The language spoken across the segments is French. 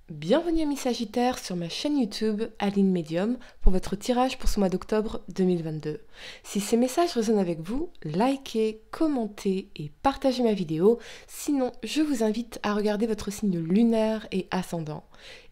Bienvenue amis Sagittaires sur ma chaîne YouTube Aline Medium pour votre tirage pour ce mois d'octobre 2022. Si ces messages résonnent avec vous, likez, commentez et partagez ma vidéo. Sinon, je vous invite à regarder votre signe lunaire et ascendant.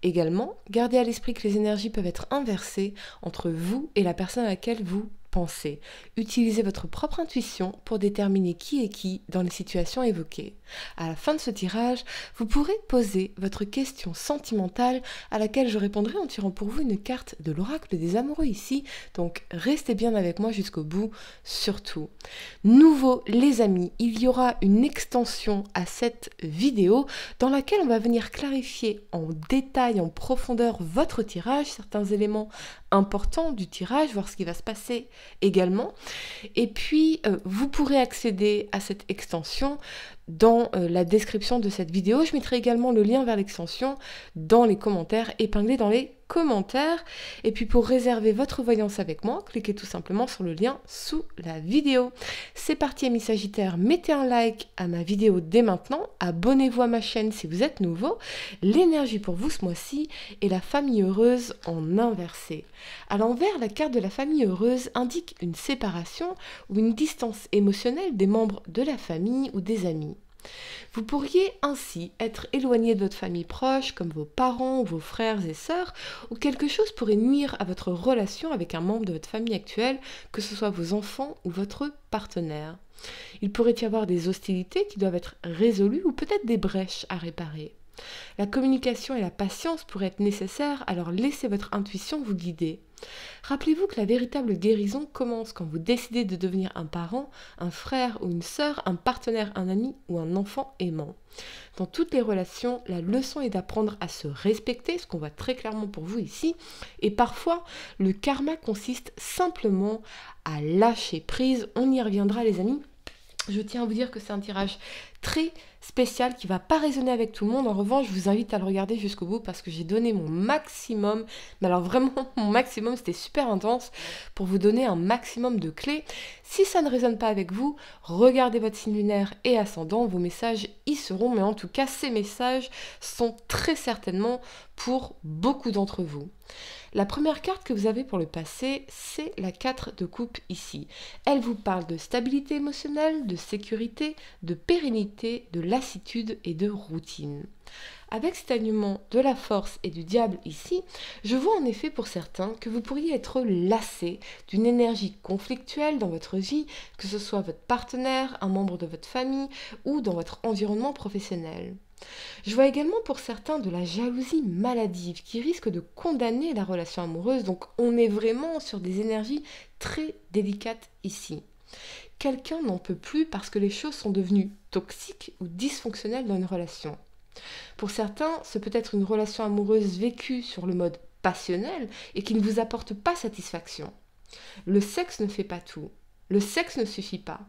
Également, gardez à l'esprit que les énergies peuvent être inversées entre vous et la personne à laquelle vous pensez. Utilisez votre propre intuition pour déterminer qui est qui dans les situations évoquées. À la fin de ce tirage, vous pourrez poser votre question sentimentale à laquelle je répondrai en tirant pour vous une carte de l'oracle des amoureux ici. Donc restez bien avec moi jusqu'au bout, surtout. Nouveau les amis, il y aura une extension à cette vidéo dans laquelle on va venir clarifier en détail, en profondeur votre tirage, certains éléments importants du tirage, voir ce qui va se passer également. Et puis, vous pourrez accéder à cette extension dans la description de cette vidéo. Je mettrai également le lien vers l'extension dans les commentaires, épinglé dans les commentaires. Et puis pour réserver votre voyance avec moi, cliquez tout simplement sur le lien sous la vidéo. C'est parti amis Sagittaires, mettez un like à ma vidéo dès maintenant, abonnez-vous à ma chaîne si vous êtes nouveau. L'énergie pour vous ce mois-ci est la famille heureuse en inversé. À l'envers, la carte de la famille heureuse indique une séparation ou une distance émotionnelle des membres de la famille ou des amis. Vous pourriez ainsi être éloigné de votre famille proche, comme vos parents, vos frères et sœurs, ou quelque chose pourrait nuire à votre relation avec un membre de votre famille actuelle, que ce soit vos enfants ou votre partenaire. Il pourrait y avoir des hostilités qui doivent être résolues ou peut-être des brèches à réparer. La communication et la patience pourraient être nécessaires, alors laissez votre intuition vous guider. Rappelez-vous que la véritable guérison commence quand vous décidez de devenir un parent, un frère ou une sœur, un partenaire, un ami ou un enfant aimant. Dans toutes les relations, la leçon est d'apprendre à se respecter, ce qu'on voit très clairement pour vous ici, et parfois le karma consiste simplement à lâcher prise. On y reviendra les amis. Je tiens à vous dire que c'est un tirage très spécial qui ne va pas résonner avec tout le monde. En revanche, je vous invite à le regarder jusqu'au bout parce que j'ai donné mon maximum. Mais alors vraiment, mon maximum, c'était super intense pour vous donner un maximum de clés. Si ça ne résonne pas avec vous, regardez votre signe lunaire et ascendant. Vos messages y seront. Mais en tout cas, ces messages sont très certainement pour beaucoup d'entre vous. La première carte que vous avez pour le passé, c'est la 4 de coupe ici. Elle vous parle de stabilité émotionnelle, de sécurité, de pérennité, de lassitude et de routine. Avec cet alignement de la force et du diable ici, je vois en effet pour certains que vous pourriez être lassé d'une énergie conflictuelle dans votre vie, que ce soit votre partenaire, un membre de votre famille ou dans votre environnement professionnel. Je vois également pour certains de la jalousie maladive qui risque de condamner la relation amoureuse, donc on est vraiment sur des énergies très délicates ici. Quelqu'un n'en peut plus parce que les choses sont devenues toxiques ou dysfonctionnelles dans une relation. Pour certains, ce peut être une relation amoureuse vécue sur le mode passionnel et qui ne vous apporte pas satisfaction. Le sexe ne fait pas tout. Le sexe ne suffit pas,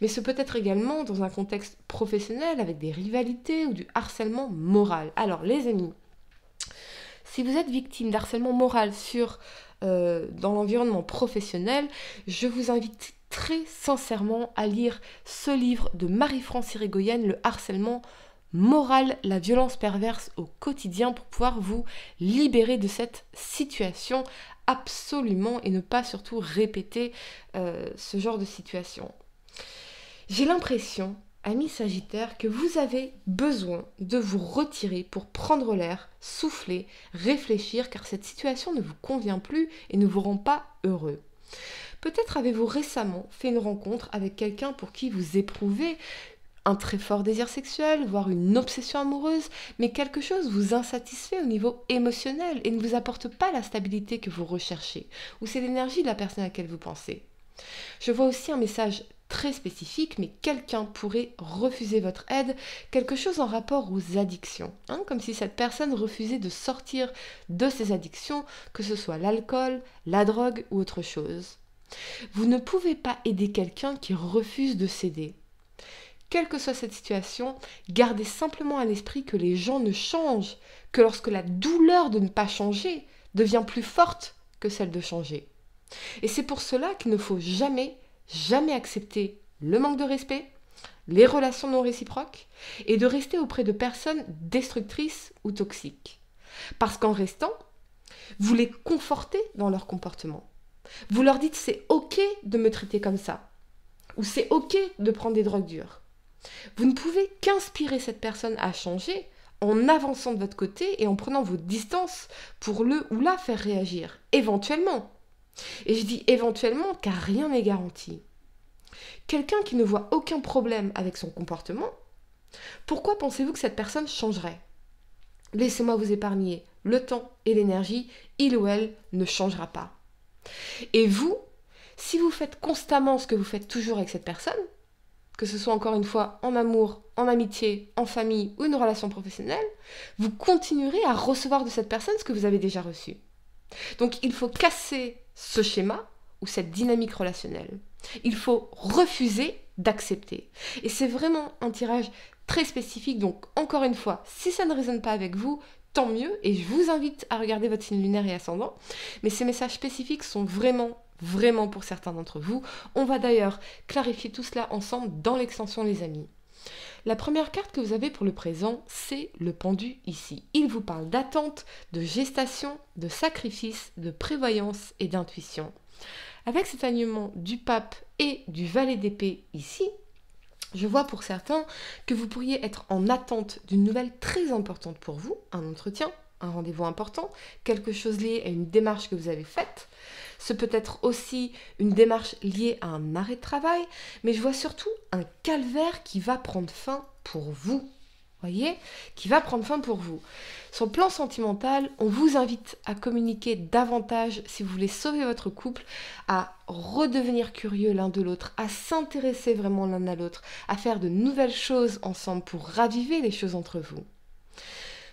mais ce peut être également dans un contexte professionnel avec des rivalités ou du harcèlement moral. Alors les amis, si vous êtes victime d'harcèlement moral dans l'environnement professionnel, je vous invite très sincèrement à lire ce livre de Marie-France Irigoyen, Le harcèlement moral, la violence perverse au quotidien, pour pouvoir vous libérer de cette situation absolument et ne pas surtout répéter ce genre de situation. J'ai l'impression, amis Sagittaires, que vous avez besoin de vous retirer pour prendre l'air, souffler, réfléchir, car cette situation ne vous convient plus et ne vous rend pas heureux. Peut-être avez-vous récemment fait une rencontre avec quelqu'un pour qui vous éprouvez un très fort désir sexuel, voire une obsession amoureuse, mais quelque chose vous insatisfait au niveau émotionnel et ne vous apporte pas la stabilité que vous recherchez, ou c'est l'énergie de la personne à laquelle vous pensez. Je vois aussi un message très spécifique, mais quelqu'un pourrait refuser votre aide, quelque chose en rapport aux addictions, comme si cette personne refusait de sortir de ses addictions, que ce soit l'alcool, la drogue ou autre chose. Vous ne pouvez pas aider quelqu'un qui refuse de céder. Quelle que soit cette situation, gardez simplement à l'esprit que les gens ne changent que lorsque la douleur de ne pas changer devient plus forte que celle de changer. Et c'est pour cela qu'il ne faut jamais, jamais accepter le manque de respect, les relations non réciproques et de rester auprès de personnes destructrices ou toxiques. Parce qu'en restant, vous les confortez dans leur comportement. Vous leur dites c'est ok de me traiter comme ça. Ou c'est ok de prendre des drogues dures. Vous ne pouvez qu'inspirer cette personne à changer en avançant de votre côté et en prenant vos distances pour le ou la faire réagir, éventuellement. Et je dis éventuellement car rien n'est garanti. Quelqu'un qui ne voit aucun problème avec son comportement, pourquoi pensez-vous que cette personne changerait ? Laissez-moi vous épargner le temps et l'énergie, il ou elle ne changera pas. Et vous, si vous faites constamment ce que vous faites toujours avec cette personne, que ce soit encore une fois en amour, en amitié, en famille ou une relation professionnelle, vous continuerez à recevoir de cette personne ce que vous avez déjà reçu. Donc il faut casser ce schéma ou cette dynamique relationnelle. Il faut refuser d'accepter. Et c'est vraiment un tirage très spécifique, donc encore une fois, si ça ne résonne pas avec vous, tant mieux, et je vous invite à regarder votre signe lunaire et ascendant, mais ces messages spécifiques sont vraiment pour certains d'entre vous. On va d'ailleurs clarifier tout cela ensemble dans l'extension les amis. La première carte que vous avez pour le présent, c'est le pendu ici. Il vous parle d'attente, de gestation, de sacrifice, de prévoyance et d'intuition. Avec cet alignement du pape et du valet d'épée ici, je vois pour certains que vous pourriez être en attente d'une nouvelle très importante pour vous, un entretien, un rendez-vous important, quelque chose lié à une démarche que vous avez faite. Ce peut être aussi une démarche liée à un arrêt de travail, mais je vois surtout un calvaire qui va prendre fin pour vous. Voyez, qui va prendre fin pour vous. Sur le plan sentimental, on vous invite à communiquer davantage si vous voulez sauver votre couple, à redevenir curieux l'un de l'autre, à s'intéresser vraiment l'un à l'autre, à faire de nouvelles choses ensemble pour raviver les choses entre vous.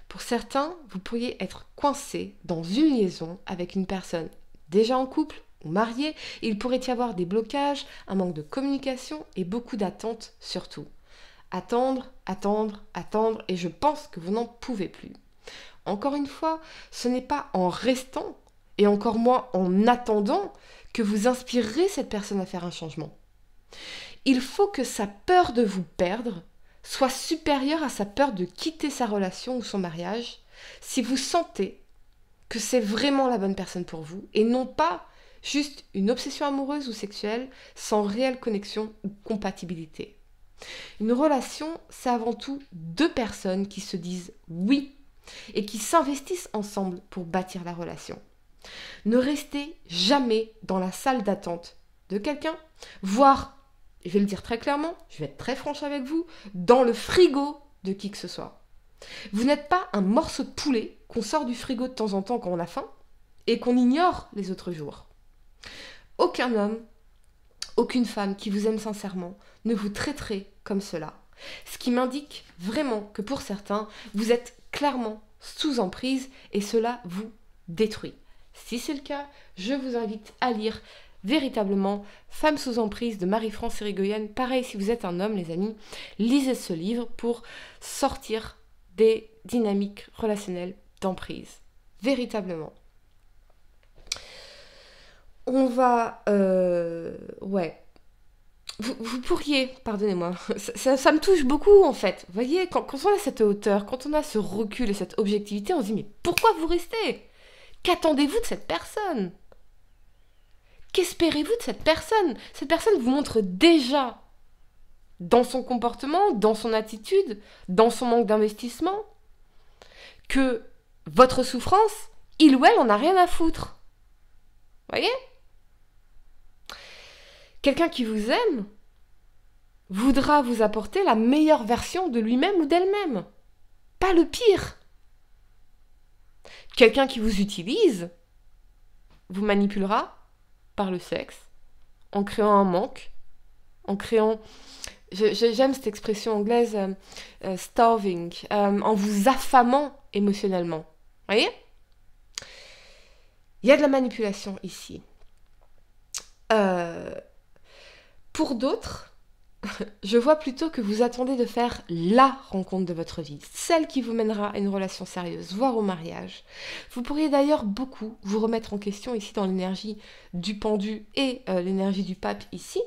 Pour certains, vous pourriez être coincé dans une liaison avec une personne déjà en couple ou mariée. Il pourrait y avoir des blocages, un manque de communication et beaucoup d'attentes surtout. Attendre, et je pense que vous n'en pouvez plus. Encore une fois, ce n'est pas en restant, et encore moins en attendant, que vous inspirerez cette personne à faire un changement. Il faut que sa peur de vous perdre soit supérieure à sa peur de quitter sa relation ou son mariage, si vous sentez que c'est vraiment la bonne personne pour vous, et non pas juste une obsession amoureuse ou sexuelle sans réelle connexion ou compatibilité. Une relation, c'est avant tout deux personnes qui se disent oui et qui s'investissent ensemble pour bâtir la relation. Ne restez jamais dans la salle d'attente de quelqu'un, voire, je vais le dire très clairement, je vais être très franche avec vous, dans le frigo de qui que ce soit. Vous n'êtes pas un morceau de poulet qu'on sort du frigo de temps en temps quand on a faim et qu'on ignore les autres jours. Aucun homme, aucune femme qui vous aime sincèrement ne vous traiterait comme cela. Ce qui m'indique vraiment que pour certains, vous êtes clairement sous emprise et cela vous détruit. Si c'est le cas, je vous invite à lire véritablement Femme sous emprise de Marie-France Irigoyen. Pareil, si vous êtes un homme, les amis, lisez ce livre pour sortir des dynamiques relationnelles d'emprise. Véritablement. On va... Vous pourriez, pardonnez-moi, ça me touche beaucoup en fait. Vous voyez, quand on a cette hauteur, quand on a ce recul et cette objectivité, on se dit mais pourquoi vous restez ? Qu'attendez-vous de cette personne ? Qu'espérez-vous de cette personne ? Cette personne vous montre déjà dans son comportement, dans son attitude, dans son manque d'investissement, que votre souffrance, il ou elle en a rien à foutre. Vous voyez ? Quelqu'un qui vous aime voudra vous apporter la meilleure version de lui-même ou d'elle-même. Pas le pire. Quelqu'un qui vous utilise vous manipulera par le sexe, en créant un manque, en créant... J'aime cette expression anglaise, starving, en vous affamant émotionnellement. Vous voyez ? Il y a de la manipulation ici. Pour d'autres, je vois plutôt que vous attendez de faire la rencontre de votre vie, celle qui vous mènera à une relation sérieuse, voire au mariage. Vous pourriez d'ailleurs beaucoup vous remettre en question ici dans l'énergie du pendu et l'énergie du pape ici.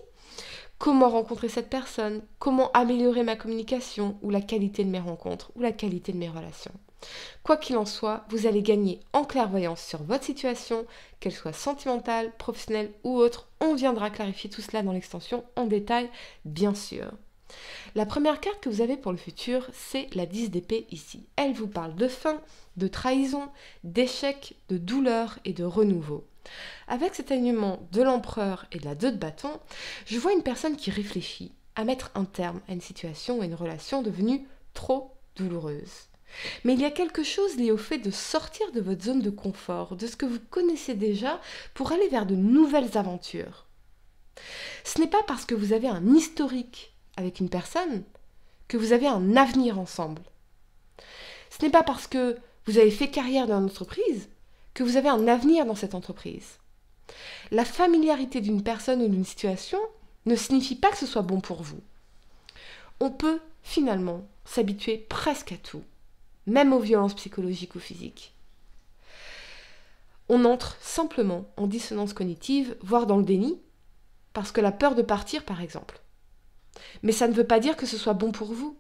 Comment rencontrer cette personne ? Comment améliorer ma communication ou la qualité de mes rencontres ou la qualité de mes relations ? Quoi qu'il en soit, vous allez gagner en clairvoyance sur votre situation, qu'elle soit sentimentale, professionnelle ou autre. On viendra clarifier tout cela dans l'extension en détail, bien sûr. La première carte que vous avez pour le futur, c'est la 10 d'épée ici. Elle vous parle de fin, de trahison, d'échec, de douleur et de renouveau. Avec cet alignement de l'empereur et de la 2 de bâton, je vois une personne qui réfléchit à mettre un terme à une situation ou à une relation devenue trop douloureuse. Mais il y a quelque chose lié au fait de sortir de votre zone de confort, de ce que vous connaissez déjà, pour aller vers de nouvelles aventures. Ce n'est pas parce que vous avez un historique avec une personne que vous avez un avenir ensemble. Ce n'est pas parce que vous avez fait carrière dans une entreprise que vous avez un avenir dans cette entreprise. La familiarité d'une personne ou d'une situation ne signifie pas que ce soit bon pour vous. On peut finalement s'habituer presque à tout, même aux violences psychologiques ou physiques. On entre simplement en dissonance cognitive, voire dans le déni, parce que la peur de partir, par exemple. Mais ça ne veut pas dire que ce soit bon pour vous.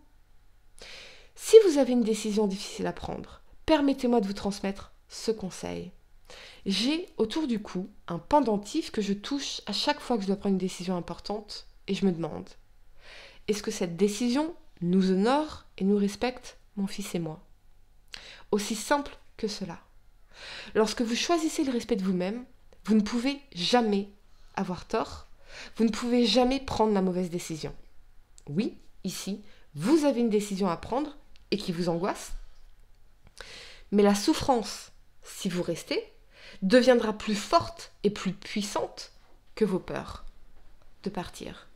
Si vous avez une décision difficile à prendre, permettez-moi de vous transmettre ce conseil. J'ai autour du cou un pendentif que je touche à chaque fois que je dois prendre une décision importante et je me demande, est-ce que cette décision nous honore et nous respecte, mon fils et moi? Aussi simple que cela. Lorsque vous choisissez le respect de vous-même, vous ne pouvez jamais avoir tort, vous ne pouvez jamais prendre la mauvaise décision. Oui, ici, vous avez une décision à prendre et qui vous angoisse, mais la souffrance, si vous restez, deviendra plus forte et plus puissante que vos peurs de partir.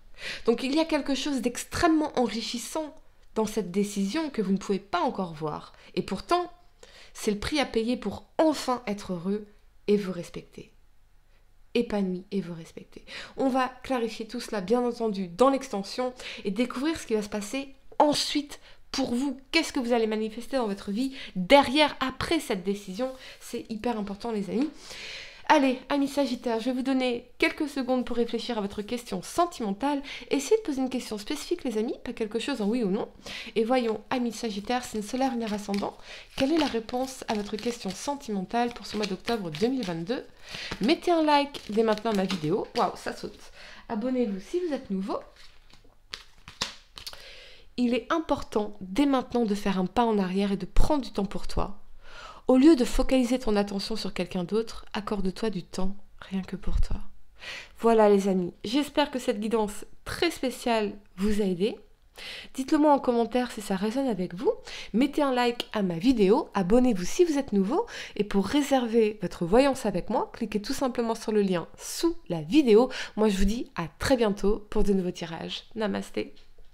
Donc il y a quelque chose d'extrêmement enrichissant dans cette décision que vous ne pouvez pas encore voir. Et pourtant, c'est le prix à payer pour enfin être heureux et vous respecter. Épanoui et vous respecter. On va clarifier tout cela, bien entendu, dans l'extension et découvrir ce qui va se passer ensuite pour vous. Qu'est-ce que vous allez manifester dans votre vie derrière, après cette décision? C'est hyper important, les amis. Allez, amis Sagittaire, je vais vous donner quelques secondes pour réfléchir à votre question sentimentale. Essayez de poser une question spécifique, les amis, pas quelque chose en oui ou non. Et voyons, amis Sagittaire, signe solaire, lunaire ascendant, quelle est la réponse à votre question sentimentale pour ce mois d'octobre 2022? Mettez un like dès maintenant à ma vidéo. Waouh, ça saute. Abonnez-vous si vous êtes nouveau. Il est important dès maintenant de faire un pas en arrière et de prendre du temps pour toi. Au lieu de focaliser ton attention sur quelqu'un d'autre, accorde-toi du temps rien que pour toi. Voilà les amis, j'espère que cette guidance très spéciale vous a aidé. Dites-le moi en commentaire si ça résonne avec vous. Mettez un like à ma vidéo, abonnez-vous si vous êtes nouveau. Et pour réserver votre voyance avec moi, cliquez tout simplement sur le lien sous la vidéo. Moi je vous dis à très bientôt pour de nouveaux tirages. Namasté.